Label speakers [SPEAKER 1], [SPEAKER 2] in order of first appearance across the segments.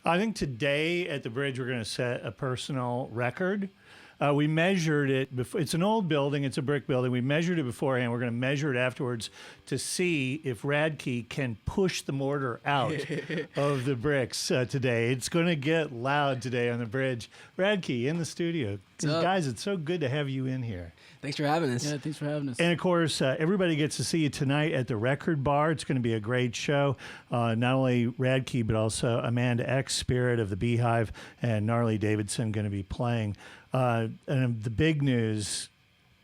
[SPEAKER 1] I think today at the bridge, we're going to set a personal record. We measured it before. It's an old building. It's a brick building. We measured it beforehand. We're going to measure it afterwards to see if Radkey can push the mortar out of the bricks today. It's going to get loud today on the bridge. Radkey in the studio. Guys, it's so good to have you in here.
[SPEAKER 2] Thanks for having us.
[SPEAKER 3] Yeah, thanks for having us.
[SPEAKER 1] And of course, everybody gets to see you tonight at the Record Bar. It's going to be a great show. Not only Radkey, but also Amanda X, Spirit of the Beehive, and Gnarly Davidson going to be playing. And the big news,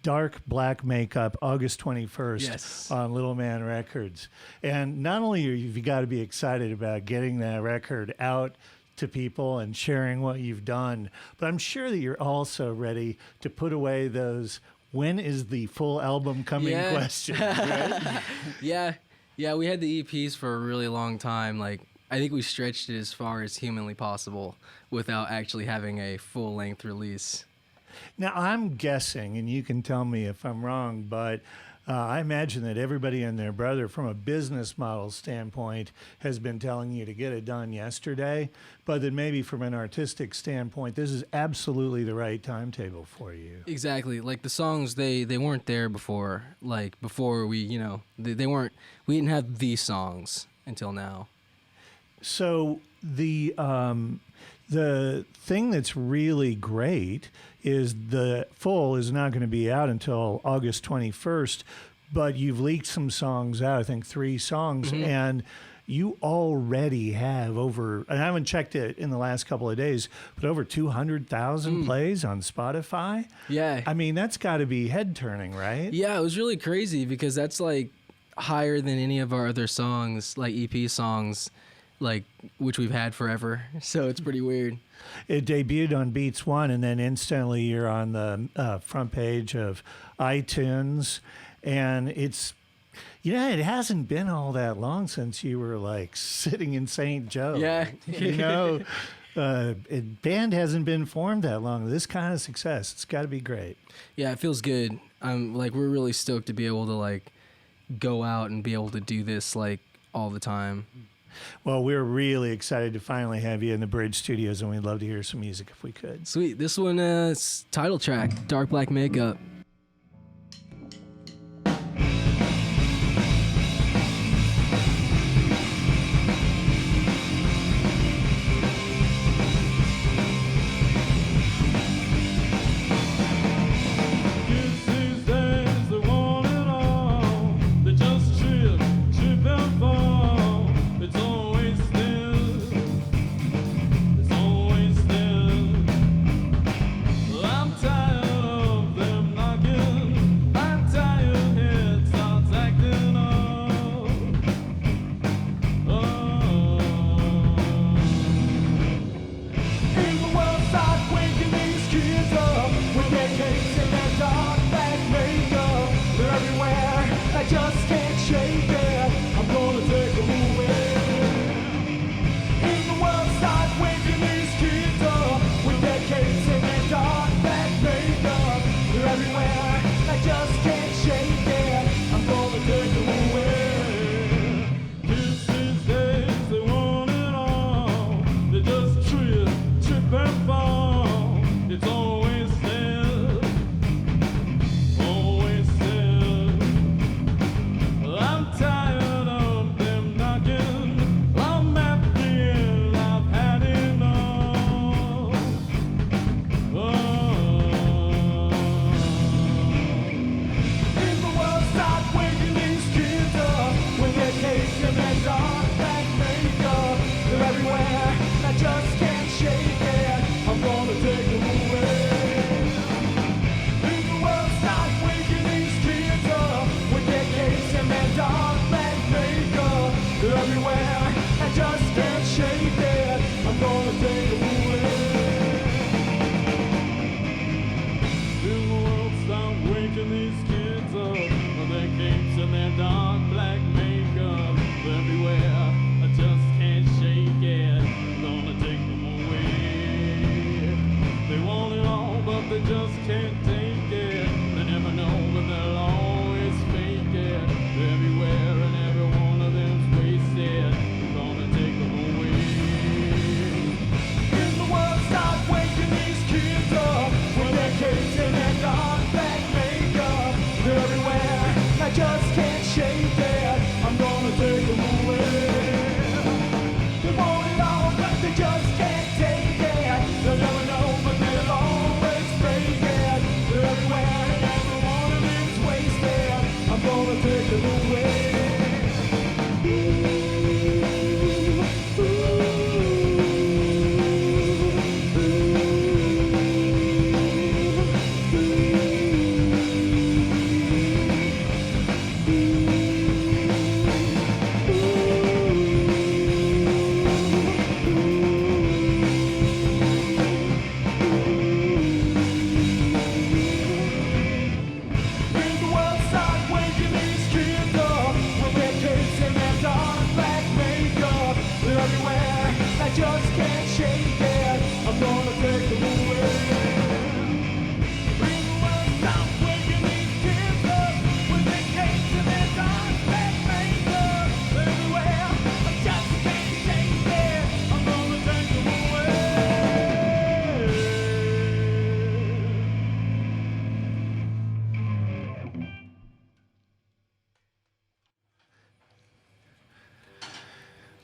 [SPEAKER 1] Dark Black Makeup, August 21st on Little Man Records. And not only have you got to be excited about getting that record out to people and sharing what you've done, but I'm sure that you're also ready to put away those when is the full album coming questions, right?
[SPEAKER 2] Yeah, we had the EPs for a really long time. Like, I think we stretched it as far as humanly possible without actually having a full-length release.
[SPEAKER 1] Now, I'm guessing, and you can tell me if I'm wrong, but I imagine that everybody and their brother, from a business model standpoint, has been telling you to get it done yesterday, but that maybe from an artistic standpoint, this is absolutely the right timetable for you.
[SPEAKER 2] Exactly. Like, the songs, they weren't there before. Like, before we, they weren't, we didn't have these songs until now.
[SPEAKER 1] So the thing that's really great is the full is not going to be out until August 21st, but you've leaked some songs out, I think 3 songs, and you already have over, and I haven't checked it in the last couple of days, but over 200,000 plays on Spotify.
[SPEAKER 2] Yeah.
[SPEAKER 1] I mean, that's got to be head-turning, right?
[SPEAKER 2] Yeah, it was really crazy because that's like higher than any of our other songs, like EP songs, like which we've had forever. So it's pretty weird.
[SPEAKER 1] It debuted on Beats One, and then instantly you're on the front page of iTunes, and it's, it hasn't been all that long since you were like sitting in St. Joe.
[SPEAKER 2] Yeah.
[SPEAKER 1] Band hasn't been formed that long. This kind of success, it's got to be great.
[SPEAKER 2] Yeah, it feels good. We're really stoked to be able to like go out and be able to do this like all the time.
[SPEAKER 1] Well, we're really excited to finally have you in the Bridge Studios, and we'd love to hear some music if we could.
[SPEAKER 2] Sweet. This one is title track, Dark Black Makeup.
[SPEAKER 4] Everywhere, I just can't shake it. I'm gonna take them away.
[SPEAKER 3] just can't take it. They'll never know, but they'll always break it. They're everywhere, and every one of them's wasted. I'm gonna take them away.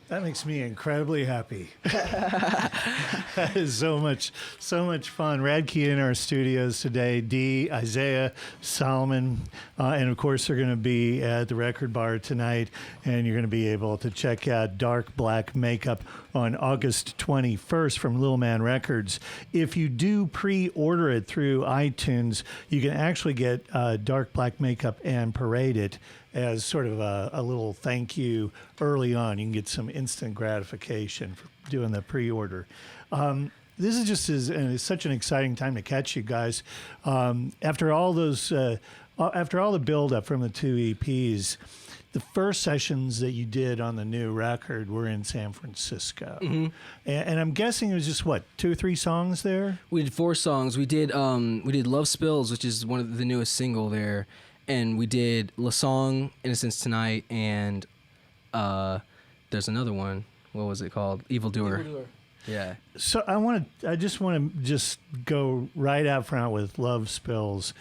[SPEAKER 1] That makes me incredibly happy. That is so much fun. Radkey in our studios today, Dee, Isaiah, Solomon, and of course they're going to be at the Record Bar tonight, and you're going to be able to check out Dark Black Makeup on August 21st from Little Man Records. If you do pre-order it through iTunes, you can actually get Dark Black Makeup and Parade It as sort of a little thank you early on. You can get some instant gratification for doing the pre-order. This is just such an exciting time to catch you guys. After all the build-up from the two EPs, the first sessions that you did on the new record were in San Francisco. Mm-hmm. And I'm guessing it was just, 2 or 3 songs there?
[SPEAKER 2] We did 4 songs. We did Love Spills, which is one of the newest single there. And we did La Song, Innocence Tonight, and there's another one. What was it called? Evildoer. Yeah.
[SPEAKER 1] So I just want to go right out front with Love Spills.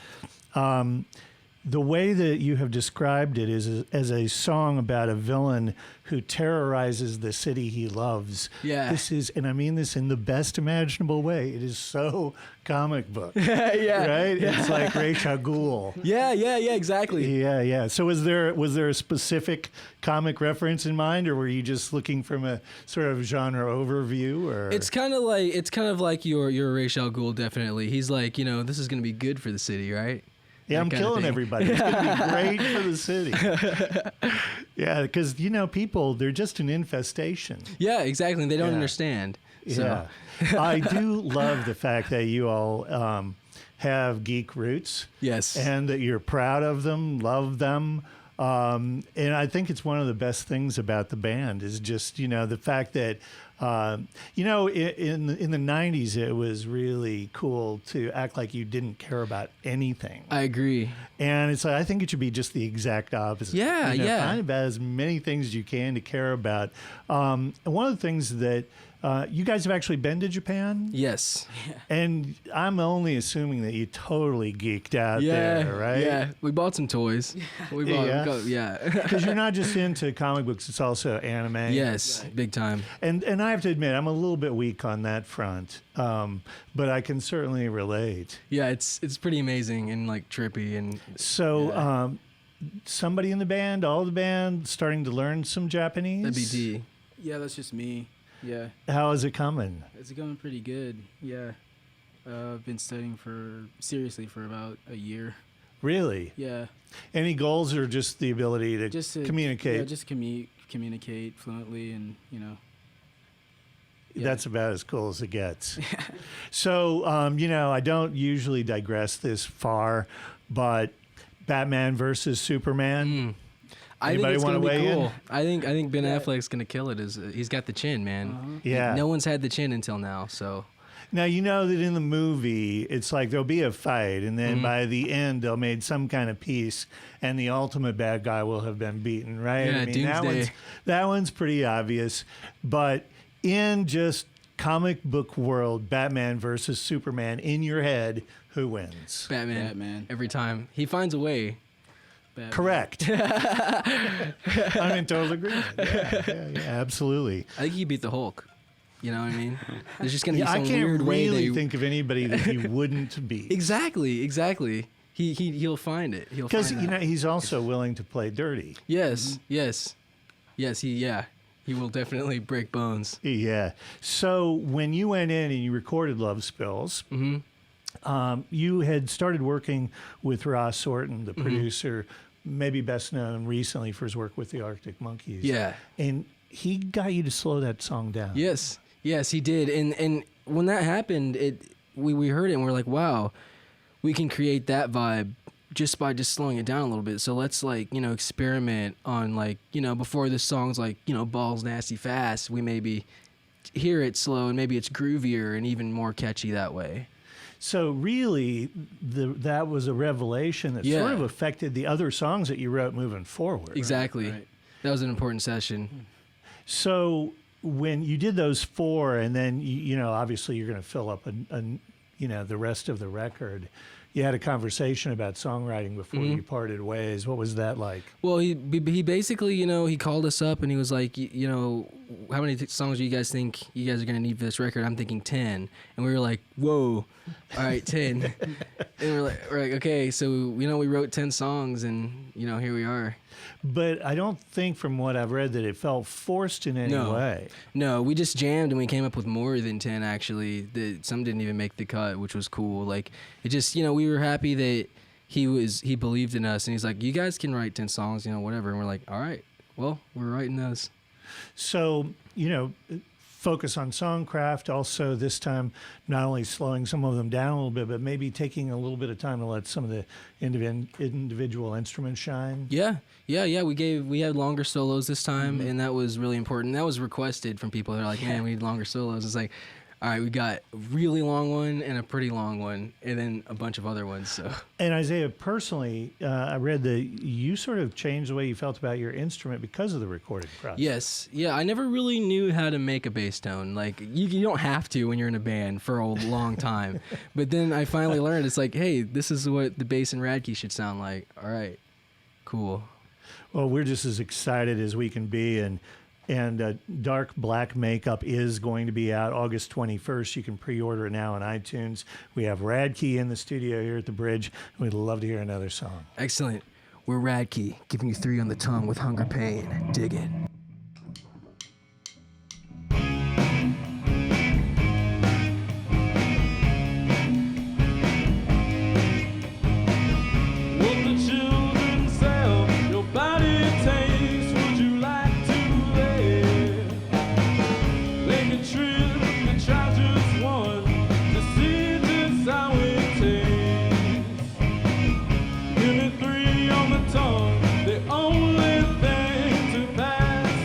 [SPEAKER 1] The way that you have described it is as a song about a villain who terrorizes the city he loves.
[SPEAKER 2] Yeah.
[SPEAKER 1] This is, and I mean this in the best imaginable way, it is so comic book.
[SPEAKER 2] Yeah.
[SPEAKER 1] Right?
[SPEAKER 2] Yeah.
[SPEAKER 1] It's like Ra's al Ghul.
[SPEAKER 2] Yeah, exactly.
[SPEAKER 1] Yeah. So was there a specific comic reference in mind, or were you just looking from a sort of genre overview? Or
[SPEAKER 2] It's kind of like your Ra's al Ghul, definitely. He's like, this is going to be good for the city, right?
[SPEAKER 1] Yeah, I'm killing everybody. It's going to be great for the city. Yeah, because, people, they're just an infestation.
[SPEAKER 2] Yeah, exactly. They don't understand. So.
[SPEAKER 1] Yeah. I do love the fact that you all have geek roots.
[SPEAKER 2] Yes.
[SPEAKER 1] And that you're proud of them, love them. And I think it's one of the best things about the band is just, the fact that, in the 90s, it was really cool to act like you didn't care about anything.
[SPEAKER 2] I agree.
[SPEAKER 1] And it's like, I think it should be just the exact opposite.
[SPEAKER 2] Yeah.
[SPEAKER 1] Find about as many things as you can to care about. And one of the things that you guys have actually been to Japan?
[SPEAKER 2] Yes.
[SPEAKER 1] And I'm only assuming that you totally geeked out there, right?
[SPEAKER 2] Yeah. We bought some toys.
[SPEAKER 1] Because you're not just into comic books, it's also anime.
[SPEAKER 2] Yes, big time.
[SPEAKER 1] And I have to admit, I'm a little bit weak on that front, but I can certainly relate.
[SPEAKER 2] Yeah, it's pretty amazing and like trippy. And
[SPEAKER 1] so somebody in the band, all the band, starting to learn some Japanese?
[SPEAKER 2] That'd be D.
[SPEAKER 4] Yeah, that's just me. Yeah.
[SPEAKER 1] How is it coming?
[SPEAKER 4] It's going pretty good. Yeah. I've been studying seriously for about a year.
[SPEAKER 1] Really?
[SPEAKER 4] Yeah.
[SPEAKER 1] Any goals or just the ability to communicate?
[SPEAKER 4] Yeah, just communicate fluently and, Yeah.
[SPEAKER 1] That's about as cool as it gets. So, I don't usually digress this far, but Batman versus Superman.
[SPEAKER 2] I think
[SPEAKER 1] Anybody
[SPEAKER 2] it's
[SPEAKER 1] want
[SPEAKER 2] gonna
[SPEAKER 1] to
[SPEAKER 2] be
[SPEAKER 1] weigh
[SPEAKER 2] cool.
[SPEAKER 1] in?
[SPEAKER 2] I think Ben Affleck's gonna kill it. He's got the chin, man.
[SPEAKER 4] Uh-huh.
[SPEAKER 1] Yeah.
[SPEAKER 2] No one's had the chin until now, so.
[SPEAKER 1] Now, you know that in the movie, it's like there'll be a fight, and then by the end, they'll made some kind of peace, and the ultimate bad guy will have been beaten, right?
[SPEAKER 2] Yeah, Doomsday.
[SPEAKER 1] That one's pretty obvious. But in just comic book world, Batman versus Superman, in your head, who wins?
[SPEAKER 2] Batman. Every time. He finds a way.
[SPEAKER 4] Batman.
[SPEAKER 1] Correct. I'm in total agreement. Yeah, absolutely.
[SPEAKER 2] I think he beat the Hulk. You know what I mean? There's just gonna be
[SPEAKER 1] Yeah, I
[SPEAKER 2] some
[SPEAKER 1] can't
[SPEAKER 2] weird way
[SPEAKER 1] really
[SPEAKER 2] they
[SPEAKER 1] think of anybody that he wouldn't be.
[SPEAKER 2] exactly. He'll find it. He'll
[SPEAKER 1] Because
[SPEAKER 2] find that.
[SPEAKER 1] he's also willing to play dirty.
[SPEAKER 2] Yes. He will definitely break bones.
[SPEAKER 1] Yeah. So when you went in and you recorded Love Spills, you had started working with Ross Orton, the producer, maybe best known recently for his work with the Arctic Monkeys.
[SPEAKER 2] Yeah.
[SPEAKER 1] And he got you to slow that song down.
[SPEAKER 2] Yes, he did. And when that happened, we heard it and we're like, wow, we can create that vibe just by just slowing it down a little bit. So let's experiment on before this song's balls nasty fast, we maybe hear it slow and maybe it's groovier and even more catchy that way.
[SPEAKER 1] So really, that was a revelation that sort of affected the other songs that you wrote moving forward.
[SPEAKER 2] Exactly.
[SPEAKER 4] Right.
[SPEAKER 2] That was an important session.
[SPEAKER 1] So when you did those 4, and then obviously you're going to fill up the rest of the record. You had a conversation about songwriting before you parted ways. What was that like?
[SPEAKER 2] Well, he basically, he called us up and he was like, how many songs do you guys think you guys are going to need for this record? I'm thinking 10. And we were like, whoa, all right, 10. And we're like, okay, so, we wrote 10 songs and, here we are.
[SPEAKER 1] But I don't think from what I've read that it felt forced in any way.
[SPEAKER 2] No, we just jammed and we came up with more than 10 actually. Some didn't even make the cut, which was cool. Like, it just, we were happy that he believed in us and he's like, you guys can write 10 songs, whatever. And we're like, all right, well, we're writing those.
[SPEAKER 1] So, focus on songcraft. Also, this time, not only slowing some of them down a little bit, but maybe taking a little bit of time to let some of the individual instruments shine.
[SPEAKER 2] Yeah. We had longer solos this time, and that was really important. That was requested from people. They're like, man, we need longer solos. It's like, all right, we got a really long one and a pretty long one, and then a bunch of other ones. So. And
[SPEAKER 1] Isaiah, personally, I read that you sort of changed the way you felt about your instrument because of the recording process.
[SPEAKER 2] Yes. Yeah, I never really knew how to make a bass tone. Like, you don't have to when you're in a band for a long time. But then I finally learned, it's like, hey, this is what the bass in Radkey should sound like. All right, cool.
[SPEAKER 1] Well, we're just as excited as we can be, and Dark Black Makeup is going to be out August 21st. You can pre-order it now on iTunes. We have Radkey in the studio here at the Bridge, and we'd love to hear another song.
[SPEAKER 2] Excellent. We're Radkey, giving you 3 on the tongue with Hunger Pain. Dig it.
[SPEAKER 3] Give me 3 on the tongue, the only thing to pass.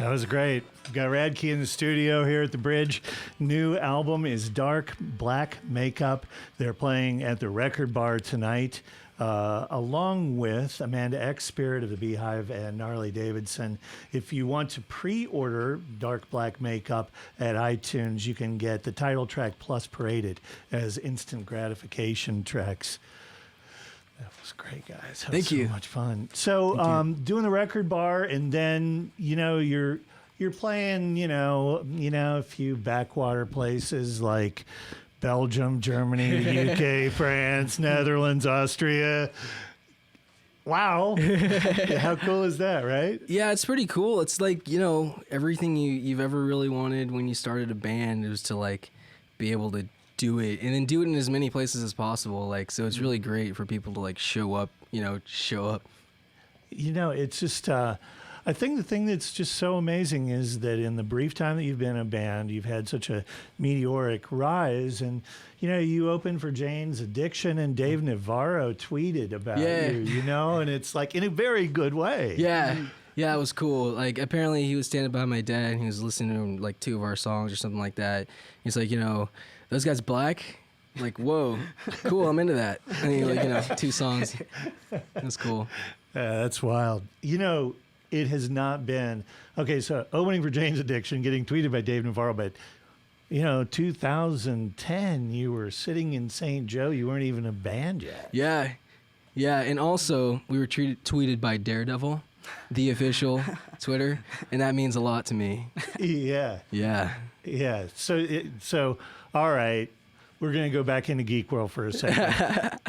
[SPEAKER 1] That was great. We've got Radkey in the studio here at the Bridge. New album is Dark Black Makeup. They're playing at the Record Bar tonight, along with Amanda X, Spirit of the Beehive, and Gnarly Davidson. If you want to pre-order Dark Black Makeup at iTunes, you can get the title track plus Paraded as instant gratification tracks. That was great, guys. That
[SPEAKER 2] Thank
[SPEAKER 1] was
[SPEAKER 2] you.
[SPEAKER 1] So much fun. So, doing the Record Bar, and then you're playing, a few backwater places like Belgium, Germany, the UK, France, Netherlands, Austria. Wow, how cool is that, right?
[SPEAKER 2] Yeah, it's pretty cool. It's like everything you've ever really wanted when you started a band was to like be able to do it and then do it in as many places as possible. Like, so it's really great for people to like show up.
[SPEAKER 1] It's just, I think the thing that's just so amazing is that in the brief time that you've been a band, you've had such a meteoric rise. And, you opened for Jane's Addiction, and Dave Navarro tweeted about you, and it's like in a very good way.
[SPEAKER 2] Yeah. Yeah, it was cool. Like, apparently he was standing by my dad and he was listening to like 2 of our songs or something like that. He's like, those guys black? I'm like, whoa, cool, I'm into that. And he 2 songs. That's cool.
[SPEAKER 1] That's wild. It has not been, okay, so opening for Jane's Addiction, getting tweeted by Dave Navarro, but, 2010, you were sitting in St. Joe. You weren't even a band yet.
[SPEAKER 2] Yeah. Yeah, and also we were tweeted by Daredevil, the official Twitter, and that means a lot to me.
[SPEAKER 1] Yeah.
[SPEAKER 2] Yeah.
[SPEAKER 1] Yeah. So, all right. We're going to go back into Geek World for a second.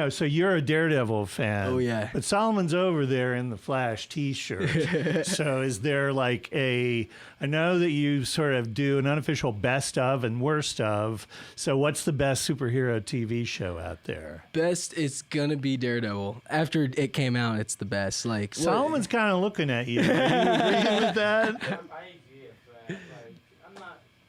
[SPEAKER 1] So you're a Daredevil fan.
[SPEAKER 2] Oh, yeah.
[SPEAKER 1] But Solomon's over there in the Flash t-shirt. So is there like I know that you sort of do an unofficial best of and worst of. So what's the best superhero TV show out there?
[SPEAKER 2] Best, it's going to be Daredevil. After it came out, it's the best. Like
[SPEAKER 1] Solomon's kind of looking at you. Are you agreeing with that?
[SPEAKER 5] I agree with that.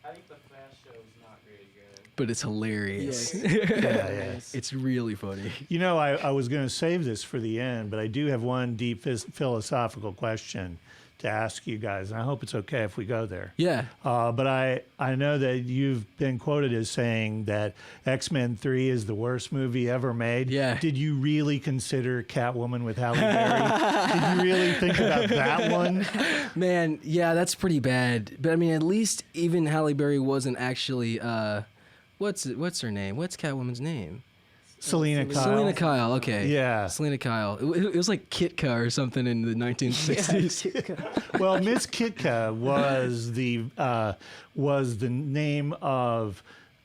[SPEAKER 5] I think the Flash show is not very good.
[SPEAKER 2] But it's hilarious.
[SPEAKER 1] Yeah.
[SPEAKER 2] It's really funny.
[SPEAKER 1] I was going to save this for the end, but I do have one deep philosophical question to ask you guys, and I hope it's okay if we go there.
[SPEAKER 2] Yeah.
[SPEAKER 1] But I know that you've been quoted as saying that X-Men 3 is the worst movie ever made.
[SPEAKER 2] Yeah.
[SPEAKER 1] Did you really consider Catwoman with Halle Berry? Did you really think about that one?
[SPEAKER 2] Man, yeah, that's pretty bad. But I mean, at least even Halle Berry wasn't actually what's her name? What's Catwoman's name?
[SPEAKER 1] Selena Kyle.
[SPEAKER 2] Selena Kyle, okay.
[SPEAKER 1] Yeah.
[SPEAKER 2] Selena Kyle. It was like Kitka or something in the 1960s.
[SPEAKER 1] Well, Miss Kitka was the name of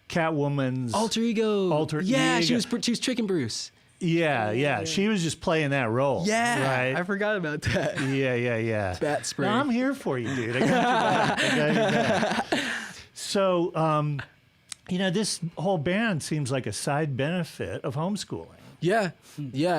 [SPEAKER 1] Catwoman's
[SPEAKER 2] Alter ego. Yeah,
[SPEAKER 1] ego.
[SPEAKER 2] she was tricking Bruce.
[SPEAKER 1] Yeah. She was just playing that role.
[SPEAKER 2] Yeah,
[SPEAKER 1] right.
[SPEAKER 2] I forgot about that.
[SPEAKER 1] Yeah.
[SPEAKER 2] Bat spray.
[SPEAKER 1] No, I'm here for you, dude. I got your back. So, this whole band seems like a side benefit of homeschooling.
[SPEAKER 2] Yeah.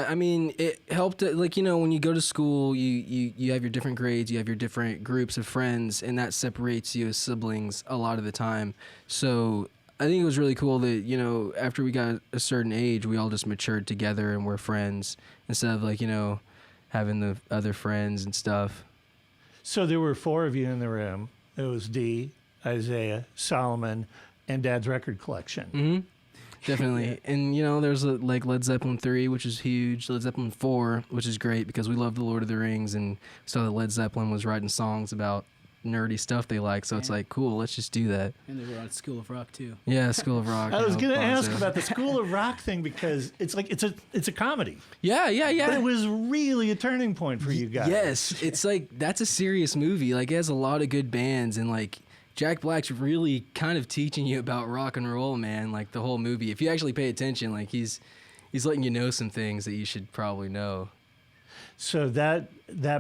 [SPEAKER 2] I mean, it helped. Like, when you go to school, you have your different grades, you have your different groups of friends, and that separates you as siblings a lot of the time. So I think it was really cool that, after we got a certain age, we all just matured together and we're friends instead of like, having the other friends and stuff.
[SPEAKER 1] So there were 4 of you in the room. It was Dee, Isaiah, Solomon, and Dad's record collection.
[SPEAKER 2] Mm-hmm. Definitely. And, there's like Led Zeppelin 3, which is huge. Led Zeppelin 4, which is great because we love The Lord of the Rings and saw that Led Zeppelin was writing songs about nerdy stuff they like. So it's like, cool, let's just do that.
[SPEAKER 4] And they were on School of Rock too.
[SPEAKER 2] Yeah, School of Rock.
[SPEAKER 1] I was going to ask about the School of Rock thing because it's like it's a comedy.
[SPEAKER 2] Yeah.
[SPEAKER 1] But it was really a turning point for you guys.
[SPEAKER 2] Yes. It's like, that's a serious movie. Like, it has a lot of good bands and like, Jack Black's really kind of teaching you about rock and roll, man, like the whole movie. If you actually pay attention, like he's letting you know some things that you should probably know.
[SPEAKER 1] So that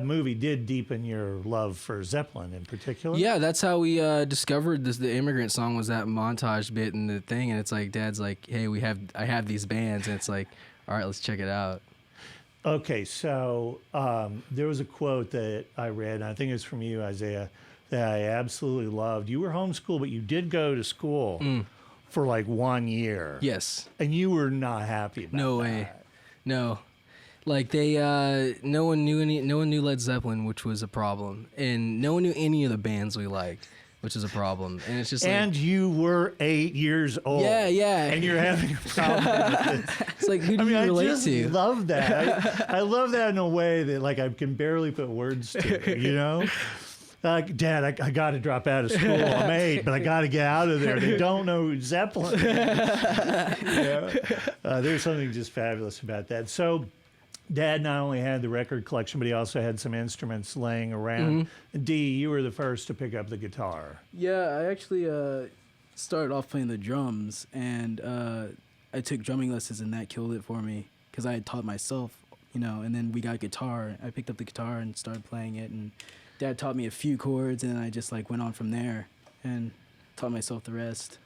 [SPEAKER 1] movie did deepen your love for Zeppelin in particular?
[SPEAKER 2] Yeah, that's how we discovered the Immigrant Song was that montage bit in the thing, and it's like Dad's like, "Hey, I have these bands," and it's like, "All right, let's check it out."
[SPEAKER 1] Okay, so there was a quote that I read, and I think it's from you, Isaiah, that I absolutely loved. You were homeschooled, but you did go to school for like 1 year.
[SPEAKER 2] Yes.
[SPEAKER 1] And you were not happy about that.
[SPEAKER 2] No way. No. Like no one knew Led Zeppelin, which was a problem, and no one knew any of the bands we liked, which is a problem. And it's just
[SPEAKER 1] and you were 8 years old.
[SPEAKER 2] Yeah.
[SPEAKER 1] And you're having a problem with it.
[SPEAKER 2] It's like, who do you relate
[SPEAKER 1] I just
[SPEAKER 2] to?
[SPEAKER 1] love that. I love that in a way that like I can barely put words to it, you know? Like, Dad, I got to drop out of school. I'm 8, but I got to get out of there. They don't know who Zeppelin is. There's something just fabulous about that. So Dad not only had the record collection, but he also had some instruments laying around. D, you were the first to pick up the guitar.
[SPEAKER 4] Yeah, I actually started off playing the drums, and I took drumming lessons, and that killed it for me because I had taught myself, you know. And then we got guitar. I picked up the guitar and started playing it, and Dad taught me a few chords, and then I just like went on from there and taught myself the rest.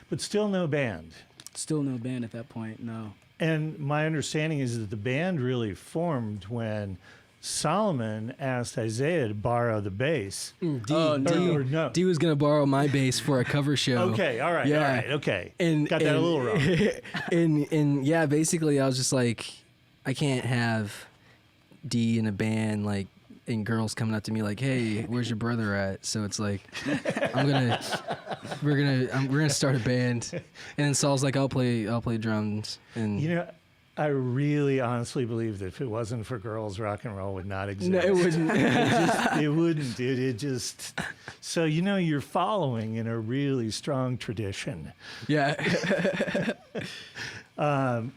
[SPEAKER 1] But still no band.
[SPEAKER 4] Still no band at that point, no.
[SPEAKER 1] And my understanding is that the band really formed when Solomon asked Isaiah to borrow the bass.
[SPEAKER 2] D,
[SPEAKER 1] Or no.
[SPEAKER 2] D was gonna borrow my bass for a cover show.
[SPEAKER 1] Okay, all right, okay. Got that a little wrong.
[SPEAKER 2] And yeah, basically I was just like, I can't have D in a band like, and girls coming up to me like, "Hey, where's your brother at?" So it's like, we're gonna start a band, and then Saul's like, I'll play drums, and
[SPEAKER 1] You know, I really honestly believe that if it wasn't for girls, rock and roll would not exist.
[SPEAKER 2] no, it wouldn't.
[SPEAKER 1] It wouldn't, dude. It just so you know you're following in a really strong tradition.
[SPEAKER 2] Yeah.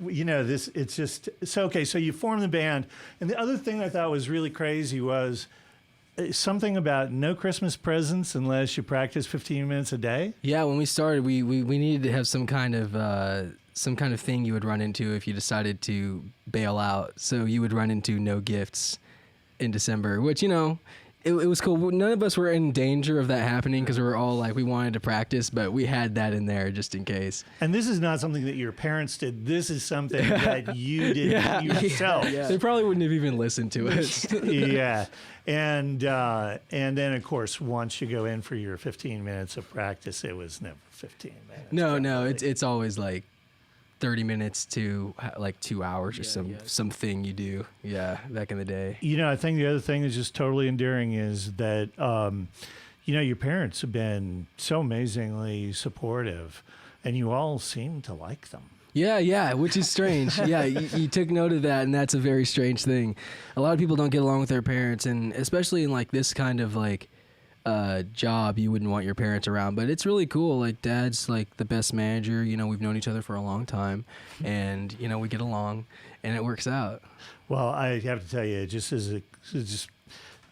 [SPEAKER 1] You know, it's just so okay. So you form the band, and the other thing I thought was really crazy was something about no Christmas presents unless you practice 15 minutes a day.
[SPEAKER 2] Yeah, when we started, we needed to have some kind of thing you would run into if you decided to bail out. So you would run into no gifts in December, which, you know, it was cool. None of us were in danger of that happening because we were all like, we wanted to practice, but we had that in there just in case.
[SPEAKER 1] And this is not something that your parents did. This is something that you did yourself.
[SPEAKER 4] Yeah.
[SPEAKER 2] They probably wouldn't have even listened to us.
[SPEAKER 1] Yeah. And then, of course, once you go in for your 15 minutes of practice, it was never 15 minutes.
[SPEAKER 2] No, it's always like 30 minutes to like 2 hours or
[SPEAKER 4] Yeah.
[SPEAKER 2] something you do. Yeah, back in the day.
[SPEAKER 1] You know, I think the other thing that's just totally endearing is that, you know, your parents have been so amazingly supportive, and you all seem to like them.
[SPEAKER 2] Yeah, which is strange. Yeah, you took note of that, and that's a very strange thing. A lot of people don't get along with their parents, and especially in like this kind of like job, you wouldn't want your parents around. But it's really cool. Like, Dad's like the best manager. You know, we've known each other for a long time, and you know, we get along, and it works out.
[SPEAKER 1] Well, I have to tell you, it's just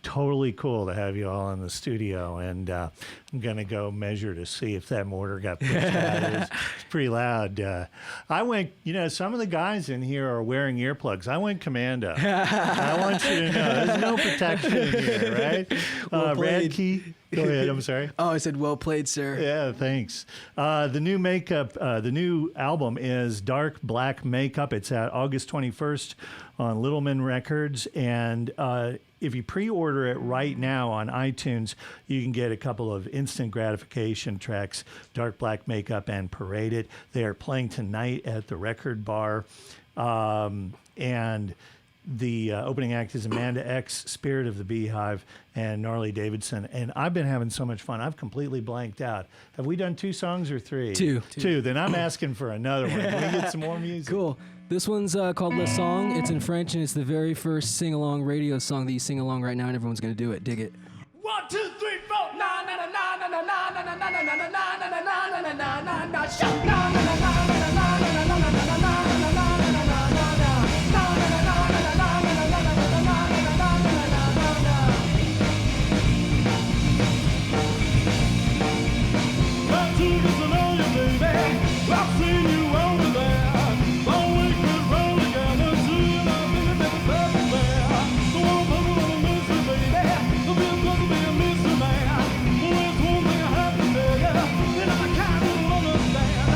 [SPEAKER 1] totally cool to have you all in the studio, and I'm going to go measure to see if that mortar got pushed out. It's pretty loud. I went, you know, some of the guys in here are wearing earplugs. I went commando. I want you to know, there's no protection in here, right?
[SPEAKER 2] Well played.
[SPEAKER 1] Radkey, go ahead, I'm sorry.
[SPEAKER 2] Oh, I said, well played, sir.
[SPEAKER 1] Yeah, thanks. The new album is Dark Black Makeup. It's out August 21st on Littleman Records, and if you pre-order it right now on iTunes, you can get a couple of instant gratification tracks, Dark Black Makeup and Parade It. They are playing tonight at the Record Bar, and the opening act is Amanda X, Spirit of the Beehive, and Gnarly Davidson. And I've been having so much fun. I've completely blanked out. Have we done 2 songs or 3?
[SPEAKER 2] Two.
[SPEAKER 1] Then I'm asking for another one. Can we get some more music?
[SPEAKER 2] Cool. This one's called Le Song. It's in French, and it's the very first sing-along radio song that you sing along right now, and everyone's going to do it. Dig it.
[SPEAKER 3] 1, 2, 3, 4. Na na na na na na na na na na na na na na na na na na na. Shut na na na na na na na na na na na na. I've seen you over there. Oh, we could roll together, see you now, baby, baby, baby. So I'm gonna miss you, baby. The bills gonna be a mystery, man. Well, it's one thing I have to tell you, that I can't understand.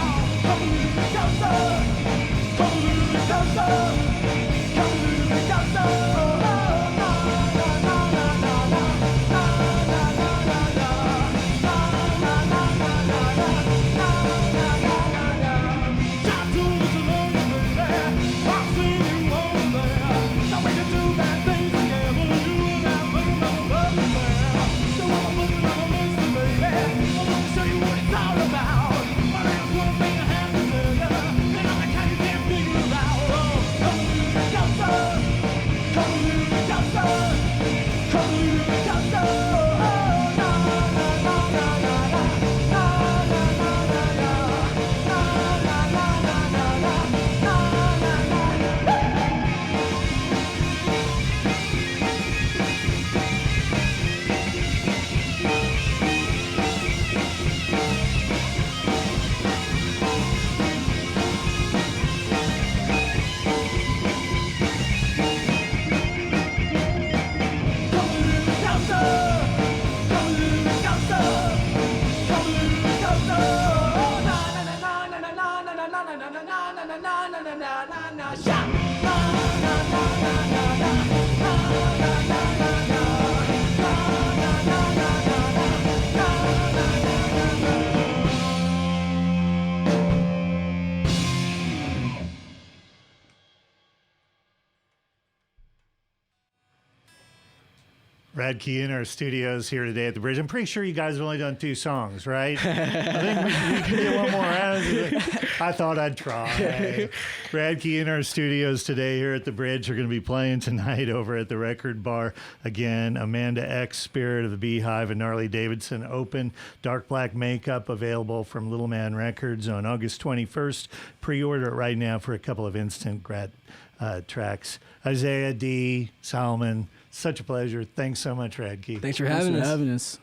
[SPEAKER 1] Radkey in our studios here today at the Bridge. I'm pretty sure you guys have only done 2 songs, right? I think we can get one more out of it. I thought I'd try. Radkey in our studios today here at the Bridge. Are going to be playing tonight over at the Record Bar. Again, Amanda X, Spirit of the Beehive, and Gnarly Davidson open. Dark Black Makeup available from Little Man Records on August 21st. Pre-order it right now for a couple of instant tracks. Isaiah D. Solomon, such a pleasure. Thanks so much, Radkey.
[SPEAKER 2] Thanks for having us.
[SPEAKER 4] having us.